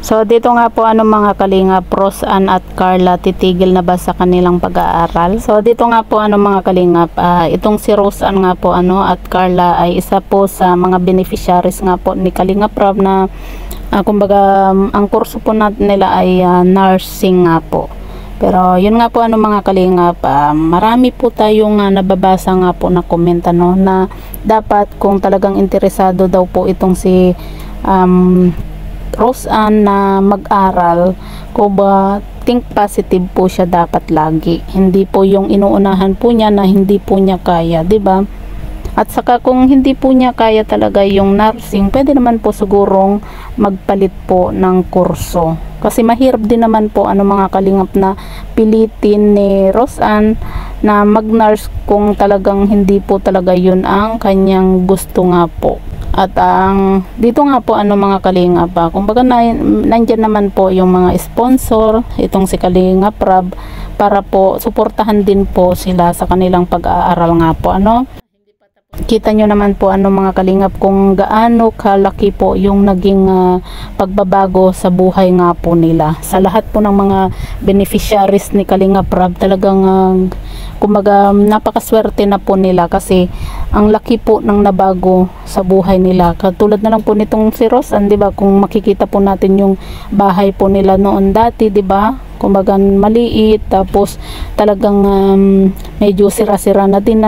So dito nga po mga kalingap, Roseanne at Carla titigil na ba sa kanilang pag-aaral? So dito nga po mga kalingap, itong si Roseanne nga po at Carla ay isa po sa mga beneficiaries nga po ni Kalingap Rab na kumbaga ang kurso po nila ay nursing nga po. Pero yun nga po mga kalingap, marami po tayong nababasa nga po na comment na dapat kung talagang interesado daw po itong si Roseanne na mag-aral, kung ba think positive po siya dapat lagi, hindi po yung inuunahan po niya na hindi po niya kaya, 'di ba? At saka kung hindi po niya kaya talaga yung nursing, pwede naman po sigurong magpalit po ng kurso. Kasi mahirap din naman po mga kalingap na pilitin ni Roseanne na mag-nurse kung talagang hindi po talaga yun ang kanyang gusto nga po. At dito nga po mga kalingap, kumbaga nandyan naman po yung mga sponsor, itong si Kalingap Rab, para po suportahan din po sila sa kanilang pag-aaral nga po. Kita nyo naman po mga kalingap kung gaano kalaki po yung naging pagbabago sa buhay nga po nila. Sa lahat po ng mga beneficiaries ni Kalingap Rab, talagang kumbaga napakaswerte na po nila kasi ang laki po ng nabago sa buhay nila. Katulad na lang po nitong si Roseanne, 'di ba? Kung makikita po natin yung bahay po nila noon dati, 'di ba? Kumbaga maliit, tapos talagang medyo sira-sira na din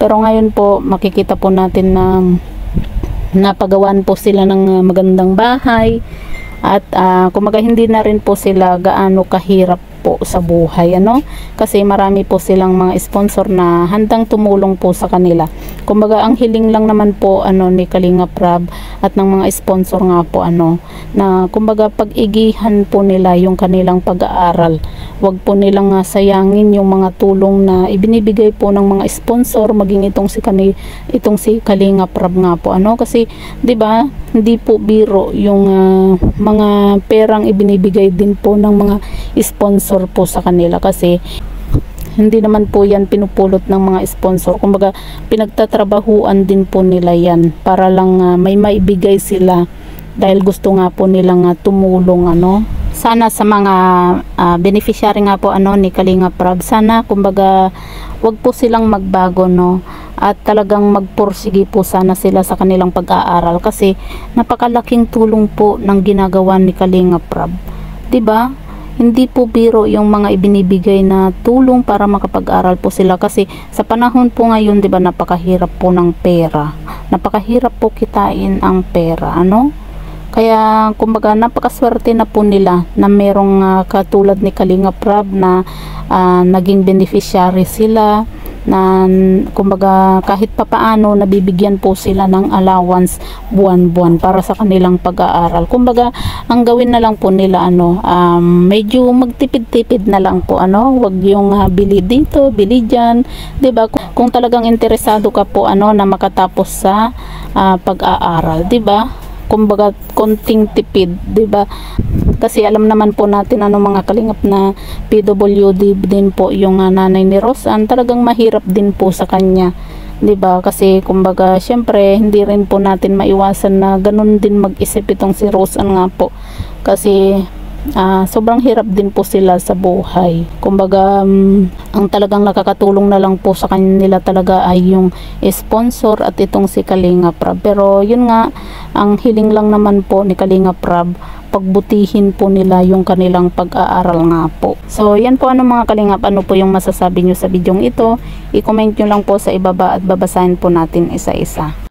pero ngayon po makikita po natin na napagawan po sila ng magandang bahay at kumbaga hindi na rin po sila gaano kahirap po sa buhay kasi marami po silang mga sponsor na handang tumulong po sa kanila. Kumbaga ang hiling lang naman po ni Kalingap Rab at ng mga sponsor nga po na kumbaga pag-igihan po nila yung kanilang pag-aaral. Wag po nilang sayangin yung mga tulong na ibinibigay po ng mga sponsor, maging itong si Kalingap Rab nga po kasi 'di ba hindi po biro yung mga perang ibinibigay din po ng mga sponsor po sa kanila, kasi hindi naman po yan pinupulot ng mga sponsor. Kumbaga pinagtatrabahuan din po nila yan para lang may maibigay sila dahil gusto nga po nilang tumulong Sana sa mga beneficiary nga po ni Kalingap Rab, sana kumbaga wag po silang magbago at talagang magpursige po sana sila sa kanilang pag-aaral, kasi napakalaking tulong po ng ginagawa ni Kalingap Rab, 'di ba? Hindi po biro yung mga ibinibigay na tulong para makapag-aral po sila, kasi sa panahon po ngayon 'di ba napakahirap po ng pera, napakahirap po kitain ang pera kaya kumbaga napakaswerte na po nila na merong katulad ni Kalingap Rab na naging beneficiary sila, na kumbaga kahit papaano nabibigyan po sila ng allowance buwan-buwan para sa kanilang pag-aaral. Kumbaga ang gawin na lang po nila medyo magtipid-tipid na lang po wag yung bili dito, bili diyan, 'di ba? Kung talagang interesado ka po na makatapos sa pag-aaral, 'di ba? Kumbaga konting tipid, 'di ba? Kasi alam naman po natin mga kalingap na PWD din po yung nanay ni Roseanne, talagang mahirap din po sa kanya, 'di ba? Kasi kumbaga syempre hindi rin po natin maiwasan na ganun din mag-isip itong si Roseanne nga po, kasi sobrang hirap din po sila sa buhay. Kumbaga ang talagang nakakatulong na lang po sa kanila talaga ay yung sponsor at itong si Kalingap Rab. Pero yun nga, ang hiling lang naman po ni Kalingap Rab, pagbutihin po nila yung kanilang pag-aaral nga po. So yan po mga kalingap, ano po yung masasabi nyo sa bidyong ito, i-comment nyo lang po sa ibaba at babasahin po natin isa-isa.